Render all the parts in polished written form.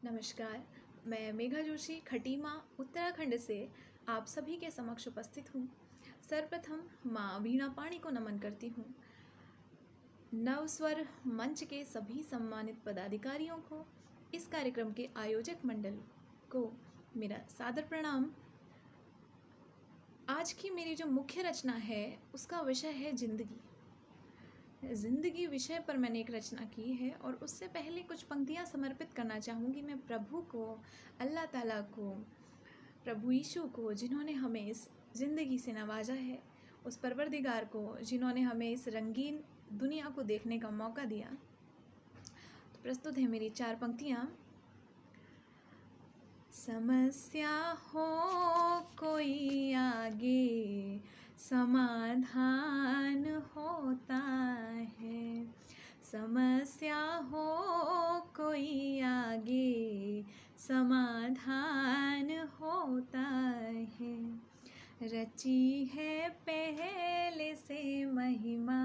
नमस्कार, मैं मेघा जोशी खटीमा उत्तराखंड से आप सभी के समक्ष उपस्थित हूँ। सर्वप्रथम माँ वीणा पाणी को नमन करती हूँ। नवस्वर मंच के सभी सम्मानित पदाधिकारियों को, इस कार्यक्रम के आयोजक मंडल को मेरा सादर प्रणाम। आज की मेरी जो मुख्य रचना है उसका विषय है जिंदगी। ज़िंदगी विषय पर मैंने एक रचना की है और उससे पहले कुछ पंक्तियाँ समर्पित करना चाहूँगी मैं प्रभु को, अल्लाह ताला को, प्रभु यीशु को, जिन्होंने हमें इस ज़िंदगी से नवाजा है, उस परवरदिगार को जिन्होंने हमें इस रंगीन दुनिया को देखने का मौका दिया। तो प्रस्तुत है मेरी 4 पंक्तियाँ। समस्या हो कोई आगे, समाधान होता है। समस्या हो कोई आगे, समाधान होता है। रची है पहले से महिमा,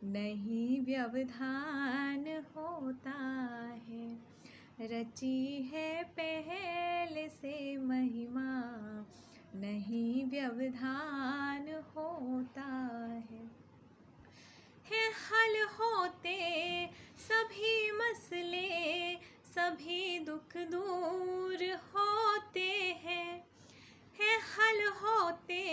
नहीं व्यवधान होता है। रची है पहले से महिमा, नहीं व्यवधान होता है हल होते सभी मसले, सभी दुख दूर होते हैं। है हल होते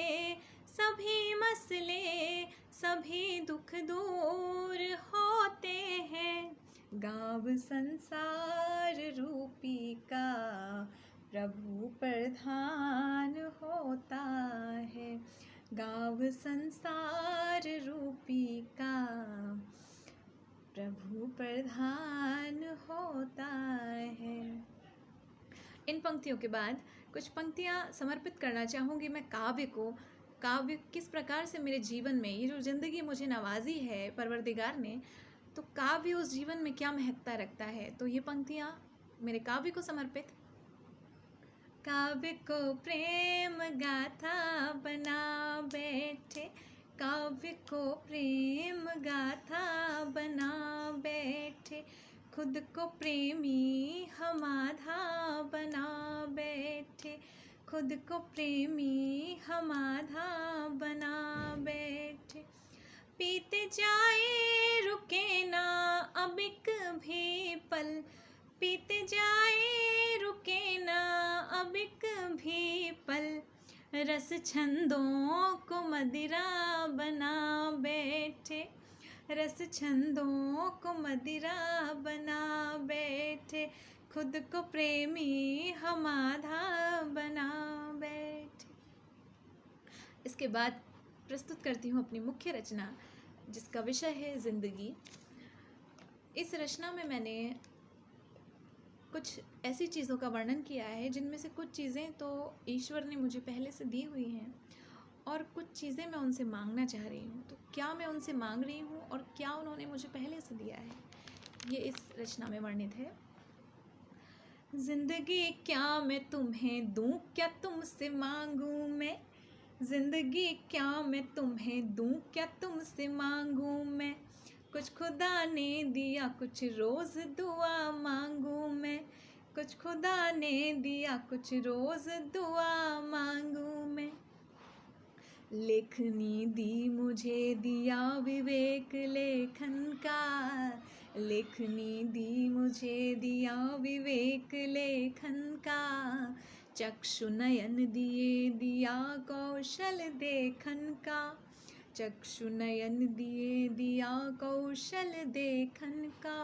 सभी मसले, सभी दुख दूर होते हैं। गाँव संसार रूपी का प्रभु प्रधान होता है। गाँव संसार रूपी का प्रभु प्रधान होता है। इन पंक्तियों के बाद कुछ पंक्तियाँ समर्पित करना चाहूँगी मैं काव्य को। काव्य किस प्रकार से मेरे जीवन में, ये जो ज़िंदगी मुझे नवाजी है परवरदिगार ने, तो काव्य उस जीवन में क्या महत्ता रखता है। तो ये पंक्तियाँ मेरे काव्य को समर्पित। काव्य को प्रेम गाथा बना बैठे, काव्य को प्रेम गाथा बना बैठे, खुद को प्रेमी हम आधा बना बैठे, खुद को प्रेमी हम आधा बना बैठे। पीते जाए रुके ना अब एक भी पल, पीते जाए रुके ना अब एक भी पल, रस छंदों को मदिरा बना बैठे, रस छंदों को मदिरा बना बैठे, खुद को प्रेमी हम आधा बना बैठे। इसके बाद प्रस्तुत करती हूँ अपनी मुख्य रचना, जिसका विषय है ज़िंदगी। इस रचना में मैंने कुछ ऐसी चीज़ों का वर्णन किया है जिनमें से कुछ चीज़ें तो ईश्वर ने मुझे पहले से दी हुई हैं और कुछ चीज़ें मैं उनसे मांगना चाह रही हूँ। तो क्या मैं उनसे मांग रही हूँ और क्या उन्होंने मुझे पहले से दिया है, ये इस रचना में वर्णित है। ज़िंदगी क्या मैं तुम्हें दूँ, क्या तुमसे मांगूँ मैं, ज़िंदगी क्या मैं तुम्हें दूँ, क्या तुमसे मांगूँ मैं, कुछ खुदा ने दिया कुछ रोज़ दुआ मांगूँ मैं, कुछ खुदा ने दिया कुछ रोज़ दुआ मांगूँ मैं। लेखनी दी मुझे दिया विवेक लेखन का, लेखनी दी मुझे दिया विवेक लेखन का, चक्षु नयन दिए दिया कौशल देखन का, चक्षु नयन दिए दिया कौशल देखन का।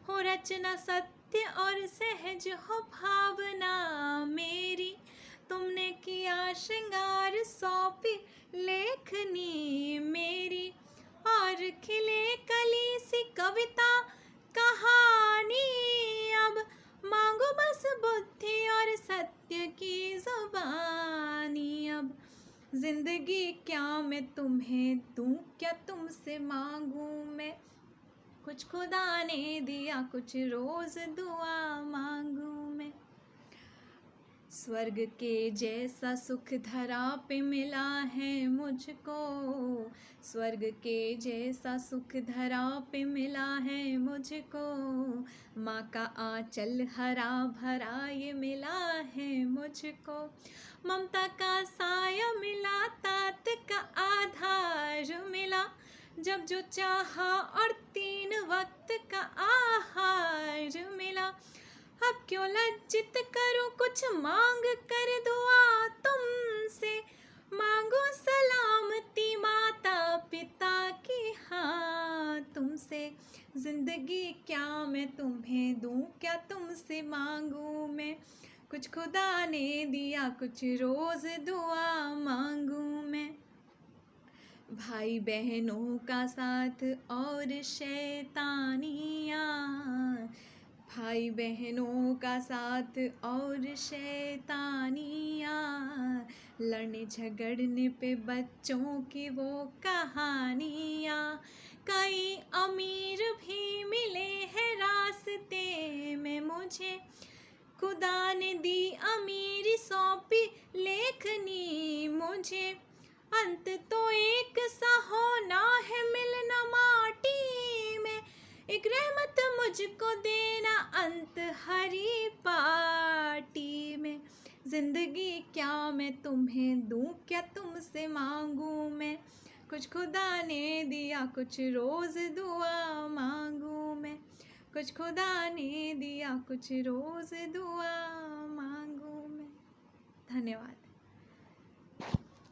हो रचना सत्य और सहज हो भावना मेरी, तुमने किया श्रृंगार सौंपी लेखनी मेरी, और खिले कली सी कविता कहानी, अब मांगो बस बुद्धि और सत्य की जुबानी। अब ज़िंदगी क्या मैं तुम्हें दूँ, क्या तुमसे मांगूँ मैं, कुछ खुदा ने दिया कुछ रोज़ दुआ मांगूँ मैं। स्वर्ग के जैसा सुख धरा पे मिला है मुझको, स्वर्ग के जैसा सुख धरा पे मिला है मुझको, माँ का आंचल हरा भरा ये मिला है मुझको, ममता का साया मिला, तात का आधार मिला, जब जो चाहा और 3 वक्त का आहार मिला, अब क्यों लज्जित करूं कुछ मांग कर दुआ तुमसे, मांगो सलामती माता पिता की हाँ तुमसे, जिंदगी क्या मैं तुम्हें दूं, क्या तुमसे मांगूं मैं, कुछ खुदा ने दिया कुछ रोज दुआ मांगूं मैं, भाई बहनों का साथ और शैतानियाँ, भाई बहनों का साथ और शैतानियाँ, लड़ने झगड़ने पे बच्चों की वो कहानियाँ, कई अमीर भी मिले हैं रास्ते में मुझे, खुदा ने दी अमीरी सौंपी लेखनी मुझे, अंत तो एक सा होना है मिलना माटी में, एक रहमत मुझको देना अंत हरी पार्टी में, जिंदगी क्या मैं तुम्हें दूं, क्या तुमसे मांगूं मैं, कुछ खुदा ने दिया कुछ रोज दुआ मांगूं मैं, कुछ खुदा ने दिया कुछ रोज दुआ मांगूं मैं। धन्यवाद।